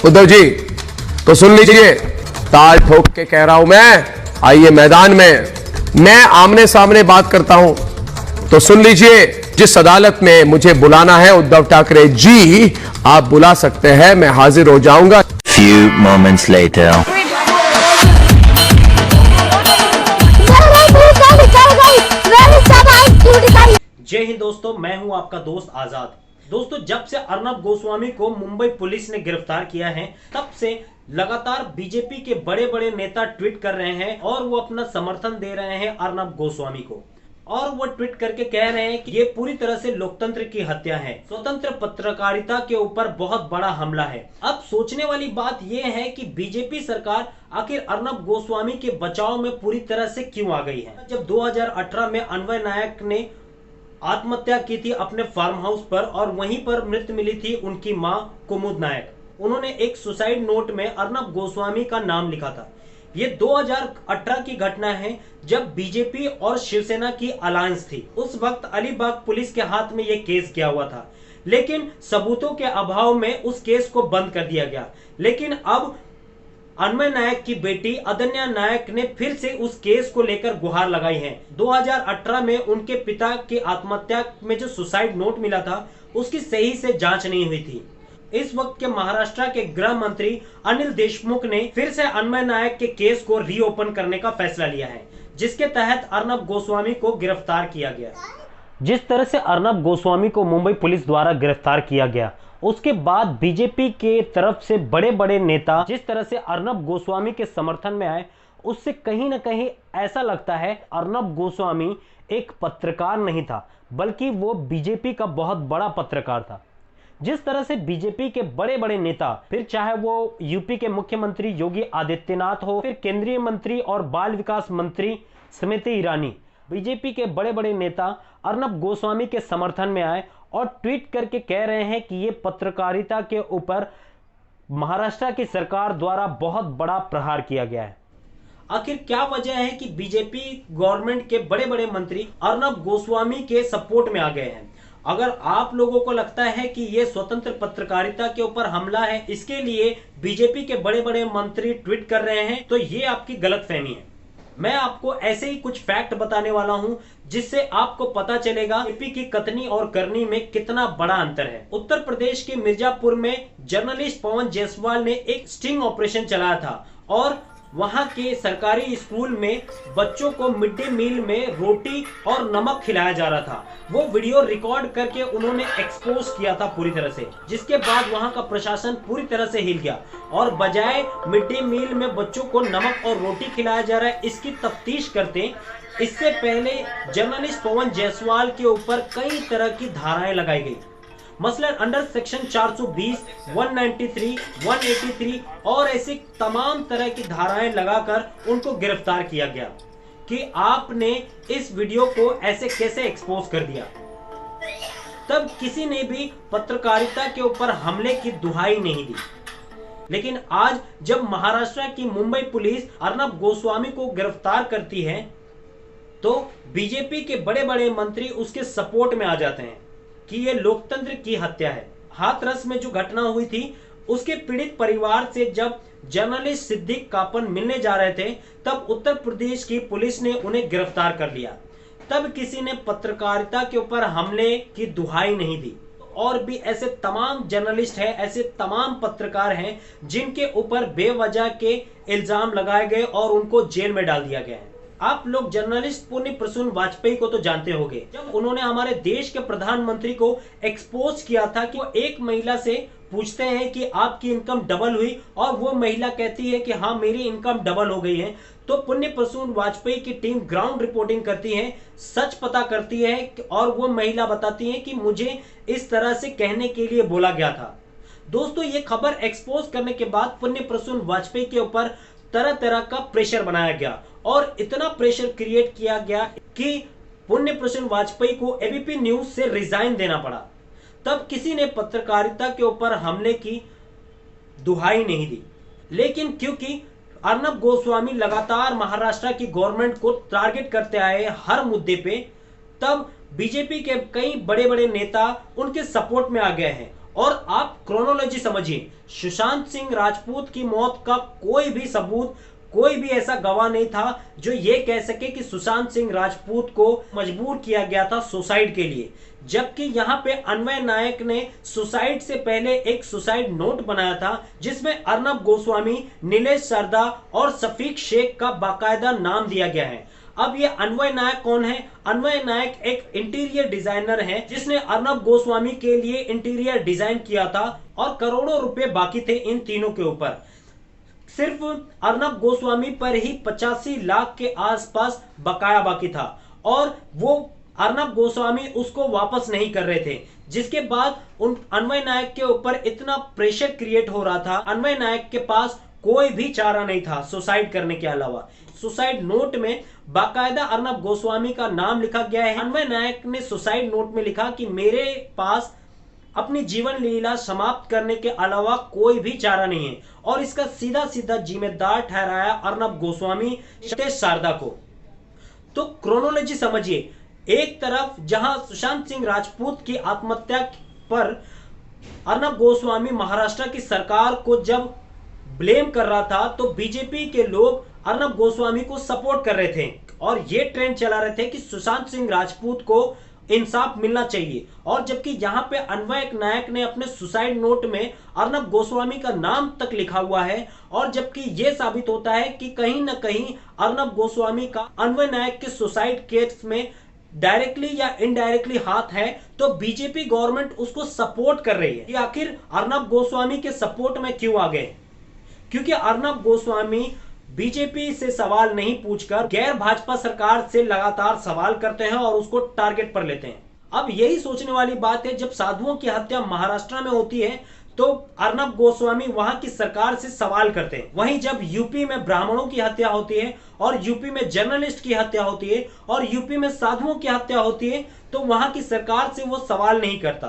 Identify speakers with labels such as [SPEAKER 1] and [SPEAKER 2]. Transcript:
[SPEAKER 1] उद्धव जी तो सुन लीजिए, ताल ठोक के कह रहा हूं मैं, आइए मैदान में, मैं आमने सामने बात करता हूं तो सुन लीजिए। जिस अदालत में मुझे बुलाना है उद्धव ठाकरे जी, आप बुला सकते हैं, मैं हाजिर हो जाऊंगा।
[SPEAKER 2] Few moments later.
[SPEAKER 3] जय हिंद दोस्तों, मैं हूं आपका दोस्त आजाद। दोस्तों, जब से अर्नब गोस्वामी को मुंबई पुलिस ने गिरफ्तार किया है, तब से लगातार बीजेपी के बड़े बड़े नेता ट्वीट कर रहे हैं और वो अपना समर्थन दे रहे हैं अर्नब गोस्वामी को। और वो ट्वीट करके कह रहे हैं कि ये पूरी तरह से लोकतंत्र की हत्या है, स्वतंत्र पत्रकारिता के ऊपर बहुत बड़ा हमला है। अब सोचने वाली बात यह है कि बीजेपी सरकार आखिर अर्नब गोस्वामी के बचाव में पूरी तरह से क्यों आ गई है। जब 2018 में अन्वय नायक ने आत्महत्या की थी अपने फार्म हाउस पर और वहीं पर मृत्यु मिली थी उनकी मां कुमुद नायक, उन्होंने एक सुसाइड नोट में अर्नब गोस्वामी का नाम लिखा था। ये 2018 की घटना है जब बीजेपी और शिवसेना की अलायंस थी। उस वक्त अलीबाग पुलिस के हाथ में यह केस गया हुआ था, लेकिन सबूतों के अभाव में उस केस को बंद कर दिया गया। लेकिन अब अन्वय नायक की बेटी अदन्या नायक ने फिर से उस केस को लेकर गुहार लगाई है। 2018 में उनके पिता की आत्महत्या में जो सुसाइड नोट मिला था, उसकी सही से जांच नहीं हुई थी। इस वक्त के महाराष्ट्र के गृह मंत्री अनिल देशमुख ने फिर से अन्वय नायक के केस को रीओपन करने का फैसला लिया है, जिसके तहत अर्नब गोस्वामी को गिरफ्तार किया गया। जिस तरह से अर्नब गोस्वामी को मुंबई पुलिस द्वारा गिरफ्तार किया गया, उसके बाद बीजेपी के तरफ से बड़े बड़े नेता जिस तरह से अर्नब गोस्वामी के समर्थन में आए, उससे कहीं ना कहीं ऐसा लगता है अर्नब गोस्वामी एक पत्रकार नहीं था, बल्कि वो बीजेपी का बहुत बड़ा पत्रकार था। जिस तरह से बीजेपी के बड़े बड़े नेता, फिर चाहे वो यूपी के मुख्यमंत्री योगी आदित्यनाथ हो, फिर केंद्रीय मंत्री और बाल विकास मंत्री स्मृति ईरानी, बीजेपी के बड़े बड़े नेता अर्नब गोस्वामी के समर्थन में आए और ट्वीट करके कह रहे हैं कि ये पत्रकारिता के ऊपर महाराष्ट्र की सरकार द्वारा बहुत बड़ा प्रहार किया गया है। आखिर क्या वजह है कि बीजेपी गवर्नमेंट के बड़े बड़े मंत्री अर्नब गोस्वामी के सपोर्ट में आ गए हैं? अगर आप लोगों को लगता है कि यह स्वतंत्र पत्रकारिता के ऊपर हमला है, इसके लिए बीजेपी के बड़े बड़े मंत्री ट्वीट कर रहे हैं, तो ये आपकी गलतफहमी है। मैं आपको ऐसे ही कुछ फैक्ट बताने वाला हूं, जिससे आपको पता चलेगा बीजेपी की कथनी और करनी में कितना बड़ा अंतर है। उत्तर प्रदेश के मिर्जापुर में जर्नलिस्ट पवन जायसवाल ने एक स्टिंग ऑपरेशन चलाया था और वहां के सरकारी स्कूल में बच्चों को मिड डे मील में रोटी और नमक खिलाया जा रहा था। वो वीडियो रिकॉर्ड करके उन्होंने एक्सपोज किया था पूरी तरह से, जिसके बाद वहां का प्रशासन पूरी तरह से हिल गया और बजाय मिड डे मील में बच्चों को नमक और रोटी खिलाया जा रहा है, इसकी तफ्तीश करते इससे पहले जर्नलिस्ट पवन जायसवाल के ऊपर कई तरह की धाराएं लगाई गई। मसलन अंडर सेक्शन 420, 193, 183 और ऐसी तमाम तरह की धाराएं लगाकर उनको गिरफ्तार किया गया कि आपने इस वीडियो को ऐसे कैसे एक्सपोज कर दिया। तब किसी ने भी पत्रकारिता के ऊपर हमले की दुहाई नहीं दी। लेकिन आज जब महाराष्ट्र की मुंबई पुलिस अर्नब गोस्वामी को गिरफ्तार करती है, तो बीजेपी के बड़े बड़े मंत्री उसके सपोर्ट में आ जाते हैं कि यह लोकतंत्र की हत्या है। हाथरस में जो घटना हुई थी, उसके पीड़ित परिवार से जब जर्नलिस्ट सिद्दीक कापन मिलने जा रहे थे, तब उत्तर प्रदेश की पुलिस ने उन्हें गिरफ्तार कर लिया। तब किसी ने पत्रकारिता के ऊपर हमले की दुहाई नहीं दी। और भी ऐसे तमाम जर्नलिस्ट हैं, ऐसे तमाम पत्रकार हैं जिनके ऊपर बेवजह के इल्जाम लगाए गए और उनको जेल में डाल दिया गया है। आप लोग जर्नलिस्ट पुण्य प्रसून वाजपेयी को तो जानते होंगे, जब उन्होंने हमारे देश के प्रधानमंत्री को एक्सपोज किया था कि वो एक महिला से पूछते हैं कि आपकी इनकम डबल हुई और वो महिला कहती है कि हाँ मेरी इनकम डबल हो गई है, तो पुण्य प्रसून वाजपेयी की टीम ग्राउंड रिपोर्टिंग करती है, सच पता करती है और वो महिला बताती है कि मुझे इस तरह से कहने के लिए बोला गया था। दोस्तों, ये खबर एक्सपोज करने के बाद पुण्य प्रसून वाजपेयी के ऊपर तरह तरह का प्रेशर बनाया गया और इतना प्रेशर क्रिएट किया गया कि पुण्य प्रसून वाजपेयी को एबीपी न्यूज से रिजाइन देना पड़ा। तब किसी ने पत्रकारिता के ऊपर हमले की दुहाई नहीं दी। लेकिन क्योंकि अर्नब गोस्वामी लगातार महाराष्ट्र की गवर्नमेंट को टारगेट करते आए हर मुद्दे पे, तब बीजेपी के कई बड़े बड़े नेता उनके सपोर्ट में आ गए हैं और आप क्रोनोलॉजी समझिए, सुशांत सिंह राजपूत की मौत का कोई भी सबूत, कोई भी ऐसा गवाह नहीं था जो ये कह सके कि सुशांत सिंह राजपूत को मजबूर किया गया था सुसाइड के लिए। जबकि यहाँ पे अन्वय नायक ने सुसाइड से पहले एक सुसाइड नोट बनाया था जिसमें अर्नब गोस्वामी, नीलेश सरदा और सफीक शेख का बाकायदा नाम दिया गया है। अब ये अन्वय नायक कौन है? अन्वय नायक एक इंटीरियर डिजाइनर है जिसने अर्नब गोस्वामी के लिए इंटीरियर डिजाइन किया था और करोड़ों रुपए बाकी थे इन तीनों के ऊपर। सिर्फ अर्नब गोस्वामी पर ही 85 लाख के आसपास बकाया बाकी था और वो अर्नब गोस्वामी उसको वापस नहीं कर रहे थे, जिसके बाद उन अन्वय नायक के ऊपर इतना प्रेशर क्रिएट हो रहा था। अन्वय नायक के पास कोई भी चारा नहीं था सुसाइड करने के अलावा। सुसाइड नोट में बाकायदा अर्नब गोस्वामी का नाम लिखा गया है। अन्वय नायक ने सुसाइड नोट में लिखा कि मेरे पास अपनी जीवन लीला समाप्त करने के अलावा कोई भी चारा नहीं है, और इसका सीधा सीधा जिम्मेदार ठहराया अर्नब गोस्वामी, नीलेश सरदा को। तो क्रोनोलॉजी समझिए, एक तरफ जहां सुशांत सिंह राजपूत की आत्महत्या पर अर्नब गोस्वामी महाराष्ट्र की सरकार को जब ब्लेम कर रहा था तो बीजेपी के लोग अर्नब गोस्वामी को सपोर्ट कर रहे थे और ये ट्रेंड चला रहे थे कि सुशांत सिंह राजपूत को इंसाफ मिलना चाहिए। और जबकि यहाँ पे अन्वय नायक ने अपने सुसाइड नोट में अर्नब गोस्वामी का नाम तक लिखा हुआ है, और जबकि यह साबित होता है कि कहीं ना कहीं अर्नब गोस्वामी का अन्वय नायक के सुसाइड केस में डायरेक्टली या इनडायरेक्टली हाथ है, तो बीजेपी गवर्नमेंट उसको सपोर्ट कर रही है। कि आखिर अर्नब गोस्वामी के सपोर्ट में क्यों आ गए? क्योंकि अर्नब गोस्वामी बीजेपी से सवाल नहीं पूछकर गैर भाजपा सरकार से लगातार सवाल करते हैं और उसको टारगेट पर लेते हैं। अब यही सोचने वाली बात है, जब साधुओं की हत्या महाराष्ट्र में होती है तो अर्नब गोस्वामी वहां की सरकार से सवाल करते हैं, वहीं जब यूपी में ब्राह्मणों की हत्या होती है और यूपी में जर्नलिस्ट की हत्या होती है और यूपी में साधुओं की हत्या होती है तो वहां की सरकार से वो सवाल नहीं करता।